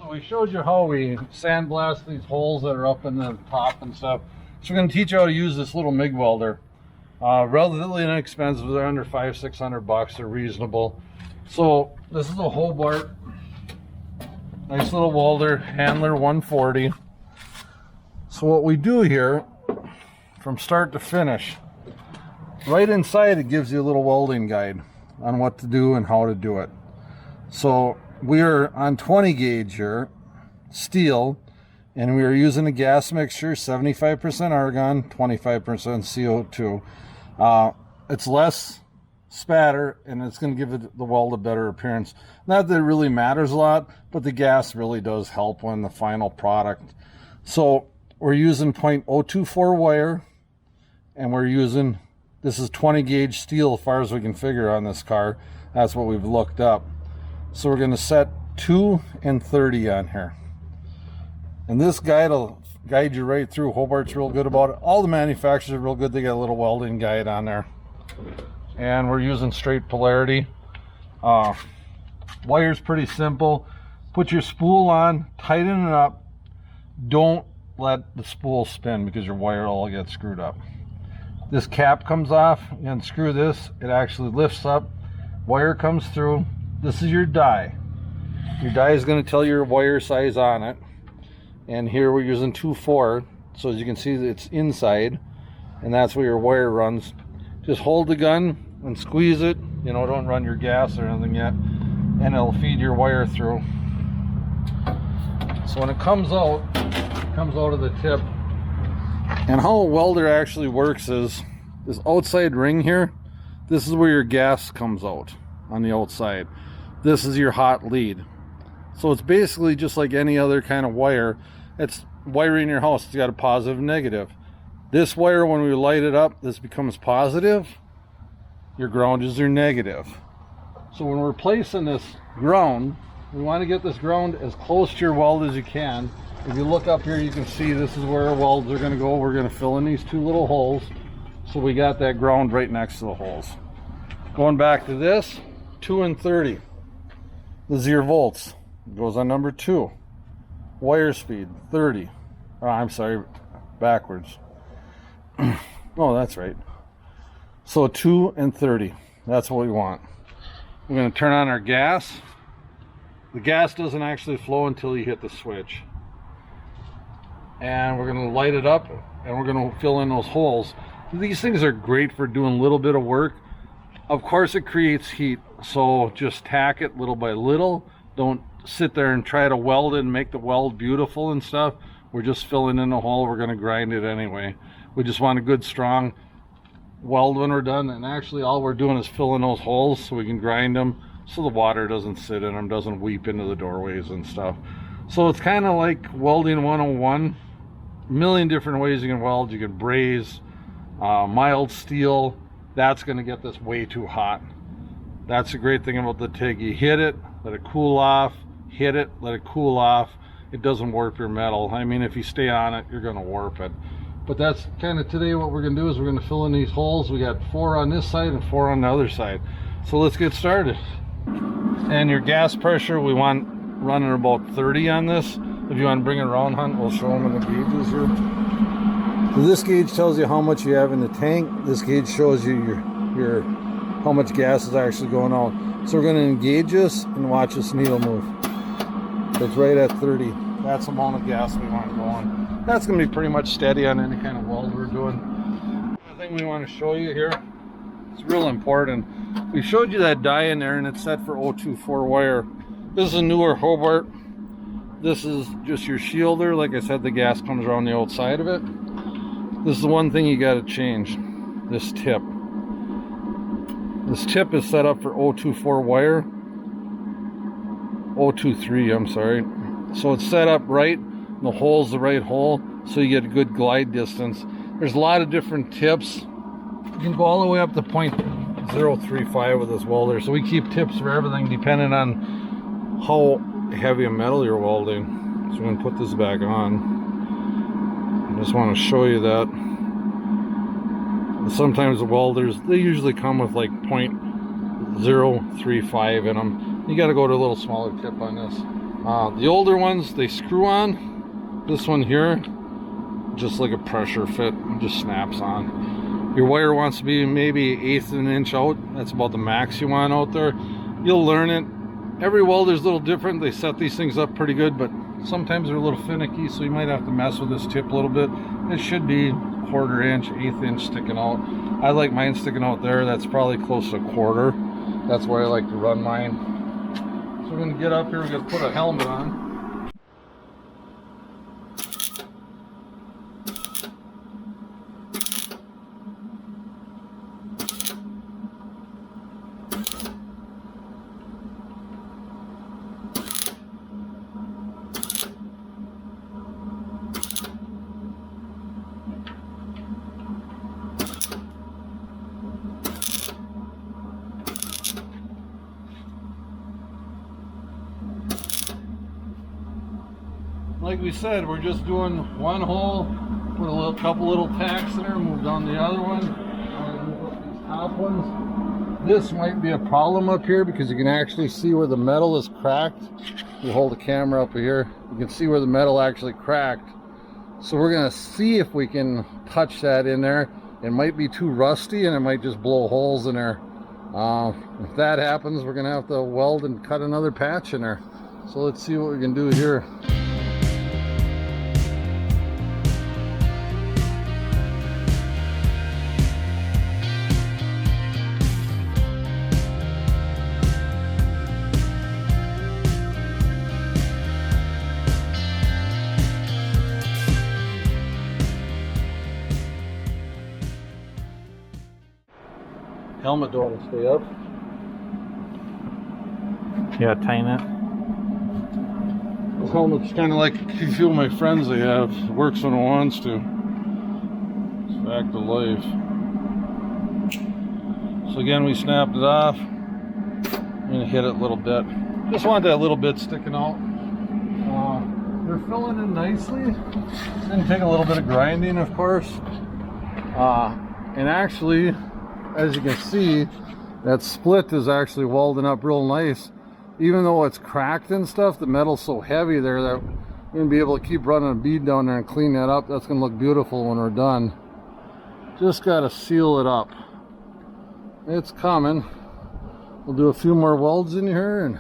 So we showed you how we sandblast these holes that are up in the top and stuff. So we're going to teach you how to use this little MIG welder. Relatively inexpensive. They're under $500-600. They're reasonable. So this is a Hobart. Nice little welder, handler 140. So what we do here, from start to finish, right inside it gives you a little welding guide on what to do and how to do it. So we are on 20 gauge here, steel, and we are using a gas mixture, 75% argon, 25% CO2. It's less spatter, and it's going to give the weld a better appearance. Not that it really matters a lot, but the gas really does help when the final product. So we're using .024 wire, and we're using, this is 20 gauge steel as far as we can figure on this car. That's what we've looked up. So we're going to set 2 and 30 on here. And this guide will guide you right through. Hobart's real good about it. All the manufacturers are real good. They got a little welding guide on there. And we're using straight polarity. Wire's pretty simple. Put your spool on, tighten it up. Don't let the spool spin because your wire will get screwed up. This cap comes off, you unscrew this, it actually lifts up, wire comes through. This is your die. Your die is going to tell your wire size on it. And here we're using 2.4, so as you can see it's inside, and that's where your wire runs. Just hold the gun and squeeze it, you know, don't run your gas or anything yet, and it'll feed your wire through. So when it comes out of the tip. And how a welder actually works is this outside ring here, this is where your gas comes out on the outside. This is your hot lead. So it's basically just like any other kind of wire. It's wiring your house. It's got a positive and negative. This wire, when we light it up, this becomes positive. Your ground is your negative. So when we're placing this ground, we want to get this ground as close to your weld as you can. If you look up here, you can see this is where our welds are going to go. We're going to fill in these 2 little holes. So we got that ground right next to the holes. Going back to this, 2 and 30. This is your volts. It goes on number 2. Wire speed, 30. Oh, I'm sorry, backwards. Oh, that's right. So 2 and 30. That's what we want. We're going to turn on our gas. The gas doesn't actually flow until you hit the switch. And we're going to light it up, and we're going to fill in those holes. These things are great for doing a little bit of work. Of course it creates heat, so just tack it little by little. Don't sit there and try to weld it and make the weld beautiful and stuff. We're just filling in the hole. We're going to grind it anyway. We just want a good strong weld when we're done, and actually all we're doing is filling those holes so we can grind them so the water doesn't sit in them, doesn't weep into the doorways and stuff. So it's kind of like welding 101. A million different ways you can weld. You can braze, mild steel. That's going to get this way too hot. That's the great thing about the TIG. You hit it, let it cool off, hit it, let it cool off. It doesn't warp your metal. I mean, if you stay on it, you're going to warp it. But that's kind of today what we're going to do is we're going to fill in these holes. We got 4 on this side and 4 on the other side. So let's get started. And your gas pressure, we want running about 30 on this. If you want to bring it around, Hunt, we'll show them in the gauges here. So this gauge tells you how much you have in the tank. This gauge shows you your how much gas is actually going out. So we're going to engage this and watch this needle move. It's right at 30. That's the amount of gas we want going. That's going to be pretty much steady on any kind of weld we're doing. The thing we want to show you here, it's real important. We showed you that die in there, and it's set for 024 wire. This is a newer Hobart. This is just your shielder. Like I said, the gas comes around the outside of it. This is the one thing you got to change. This tip. This tip is set up for 024 wire. 023, I'm sorry. So it's set up right. The hole's the right hole, so you get a good glide distance. There's a lot of different tips. You can go all the way up to 0.035 with this welder. So we keep tips for everything depending on how heavy a metal you're welding. So I'm going to put this back on. I just want to show you that. And sometimes the welders, they usually come with like 0.035 in them. You got to go to a little smaller tip on this. The older ones, they screw on. This one here, just like a pressure fit, just snaps on. Your wire wants to be maybe 1/8 of an inch out. That's about the max you want out there. You'll learn it. Every welder's a little different. They set these things up pretty good, but sometimes they're a little finicky, so you might have to mess with this tip a little bit. It should be 1/4 inch, 1/8 inch sticking out. I like mine sticking out there. That's probably close to 1/4. That's where I like to run mine. So we're going to get up here. We're going to put a helmet on. Like we said, we're just doing one hole, put a couple little tacks in there, move down the other one, move up these top ones. This might be a problem up here because you can actually see where the metal is cracked. You hold the camera up here, you can see where the metal actually cracked. So we're going to see if we can touch that in there. It might be too rusty and it might just blow holes in there. If that happens, we're going to have to weld and cut another patch in there. So let's see what we can do here. Helmet don't want to stay up. Yeah, tighten it. This helmet's kind of like a few of my friends they have. It works when it wants to. It's back to life. So again, we snapped it off. I'm going to hit it a little bit. Just want that little bit sticking out. They're filling in nicely. It's going to take a little bit of grinding, of course. And actually, as you can see, that split is actually welding up real nice. Even though it's cracked and stuff, the metal's so heavy there that we're going to be able to keep running a bead down there and clean that up. That's going to look beautiful when we're done. Just got to seal it up. It's coming. We'll do a few more welds in here, and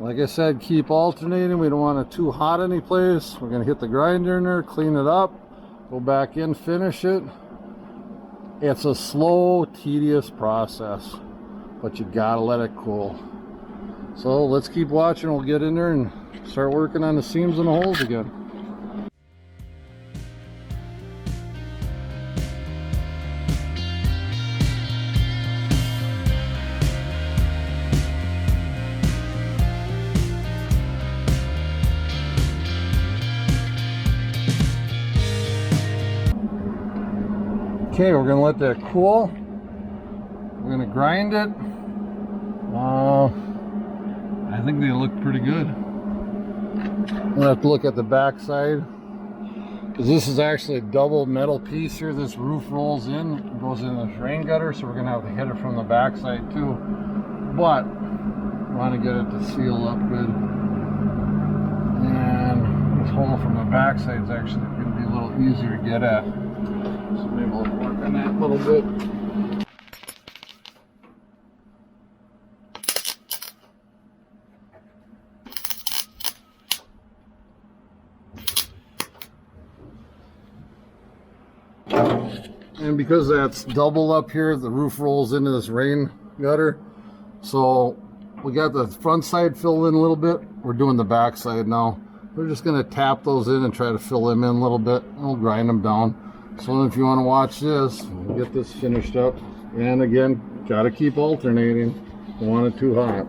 like I said, keep alternating. We don't want it too hot any place. We're going to hit the grinder in there, clean it up, go back in, finish it. It's a slow, tedious process, but you gotta let it cool. So let's keep watching. We'll get in there and start working on the seams and the holes again. Okay, we're gonna let that cool. We're gonna grind it. I think they look pretty good. We'll have to look at the back side, because this is actually a double metal piece here. This roof rolls in, it goes in this rain gutter, so we're gonna have to hit it from the back side too. But we want to get it to seal up good. And this hole from the back side is actually gonna be a little easier to get at. So maybe we'll work on that a little bit. And because that's double up here, the roof rolls into this rain gutter. So we got the front side filled in a little bit. We're doing the back side now. We're just going to tap those in and try to fill them in a little bit. We'll grind them down. So if you want to watch this, we'll get this finished up. And again, got to keep alternating. Don't want it too hot.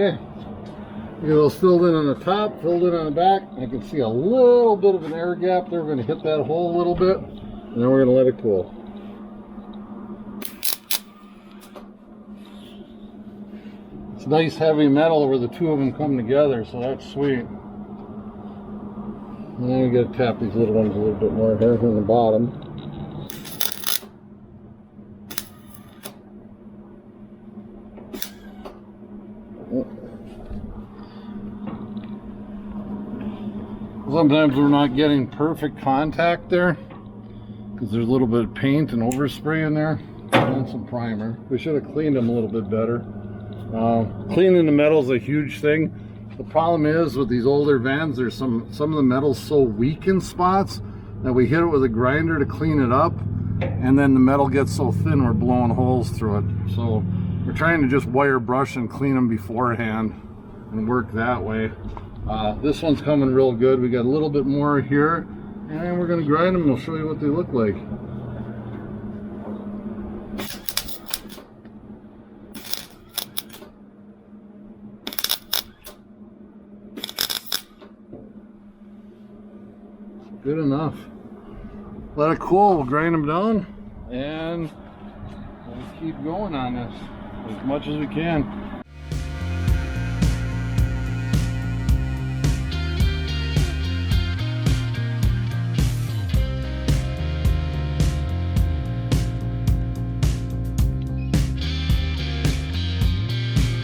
Okay. Get those filled in on the top, filled in on the back. I can see a little bit of an air gap there. We're going to hit that hole a little bit, and then we're going to let it cool. It's nice heavy metal where the two of them come together, so that's sweet. And then we got to tap these little ones a little bit more here from the bottom. Sometimes we're not getting perfect contact there because there's a little bit of paint and overspray in there and some primer. We should have cleaned them a little bit better. Cleaning the metal is a huge thing. The problem is with these older vans, there's some of the metal's so weak in spots that we hit it with a grinder to clean it up, and then the metal gets so thin we're blowing holes through it. So we're trying to just wire brush and clean them beforehand and work that way. This one's coming real good. We got a little bit more here, and then we're going to grind them and we'll show you what they look like. Good enough. Let it cool, we'll grind them down, and we'll keep going on this as much as we can.